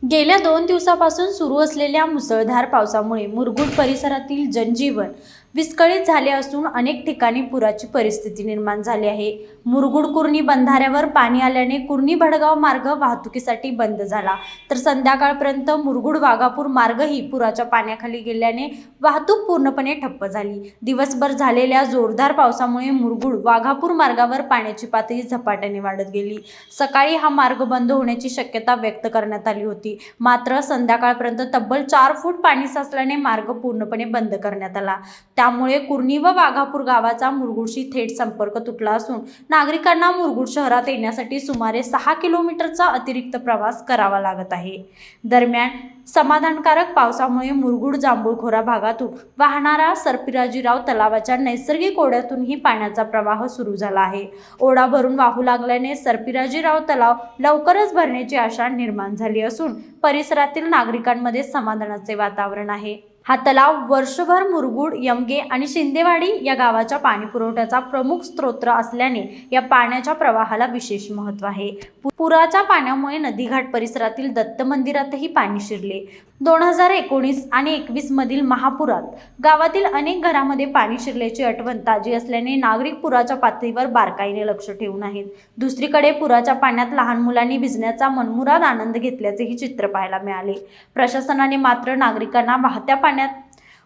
गेल्या 2 दिवसापासून सुरू असलेल्या मुसळधार पावसामुळे मुरगुड परिसरातील जनजीवन विस्कळीत झाले असून अनेक ठिकाणी पुराची परिस्थिती निर्माण झाली आहे। मुरगुड कुर्णी बंधाऱ्यावर पाणी आल्याने कुर्णी भडगाव मार्ग वाहतुकीसाठी बंद झाला, तर संध्याकाळपर्यंत मुरगुड वाघापूर मार्गही पुराच्या पाण्याखाली गेल्याने वाहतूक पूर्णपणे ठप्प झाली। दिवसभर झालेल्या जोरदार पावसामुळे मुरगुड वाघापूर मार्गावर पाण्याची पातळी झपाट्याने वाढत गेली। सकाळी हा मार्ग बंद होण्याची शक्यता व्यक्त करण्यात आली होती, मात्र संध्याकाळपर्यंत तब्बल 4 फूट पाणी साचल्याने मार्ग पूर्णपणे बंद करण्यात आला। त्यामुळे कुर्णी व वाघापूर गावाचा मुरगुडशी थेट संपर्क तुटला असून नागरिकांना मुरगुड शहरात येण्यासाठी सुमारे 6 किलोमीटरचा अतिरिक्त प्रवास करावा लागत आहे। दरम्यान समाधानकारक पावसामुळे मुरगुड जांभूळखोरा भागातून वाहणारा सरपिराजीराव तलावाच्या नैसर्गिक ओढ्यातूनही पाण्याचा प्रवाह सुरू झाला आहे। ओढा भरून वाहू लागल्याने सरपिराजीराव तलाव लवकरच भरण्याची आशा निर्माण झाली असून परिसरातील नागरिकांमध्ये समाधानाचे वातावरण आहे। हा तलाव वर्षभर मुरगुड, यमगे आणि शिंदेवाडी या गावाच्या पाणी पुरवठ्याचा प्रमुख स्रोत असल्याने या पाण्याच्या प्रवाहाला विशेष महत्त्व आहे। पुराच्या पाण्यामुळे नदीघाट परिसरातील दत्त मंदिरातही पाणी शिरले। 2019 आणि 21 मधील महापुरात गावातील अनेक घरांमध्ये पाणी शिरल्याची आठवण ताजी असल्याने नागरिक पुराच्या पातळीवर बारकाईने लक्ष ठेवून आहेत। दुसरीकडे पुराच्या पाण्यात लहान मुलांनी भिजण्याचा मनमुराद आनंद घेतल्याचेही चित्र पाहायला मिळाले। प्रशासनाने मात्र नागरिकांना वाहत्या पाण्यात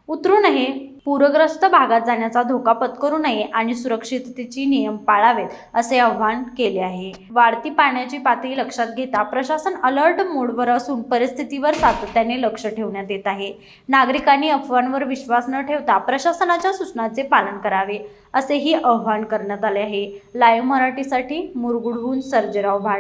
उतरू नये, पूरग्रस्त भागात जाण्याचा धोका पत्करू नये आणि सुरक्षिततेचे नियम पाळावेत असे आवाहन केले आहे। वाढती पाण्याची पातळी लक्षात घेता प्रशासन अलर्ट मोडवर असून परिस्थितीवर सातत्याने लक्ष ठेवण्यात येत आहे। नागरिकांनी अफवांवर विश्वास न ठेवता प्रशासनाच्या सूचनांचे पालन करावे असेही आवाहन करण्यात आले आहे। लाईव्ह मराठीसाठी मुरगुडहून सर्जेराव भाट।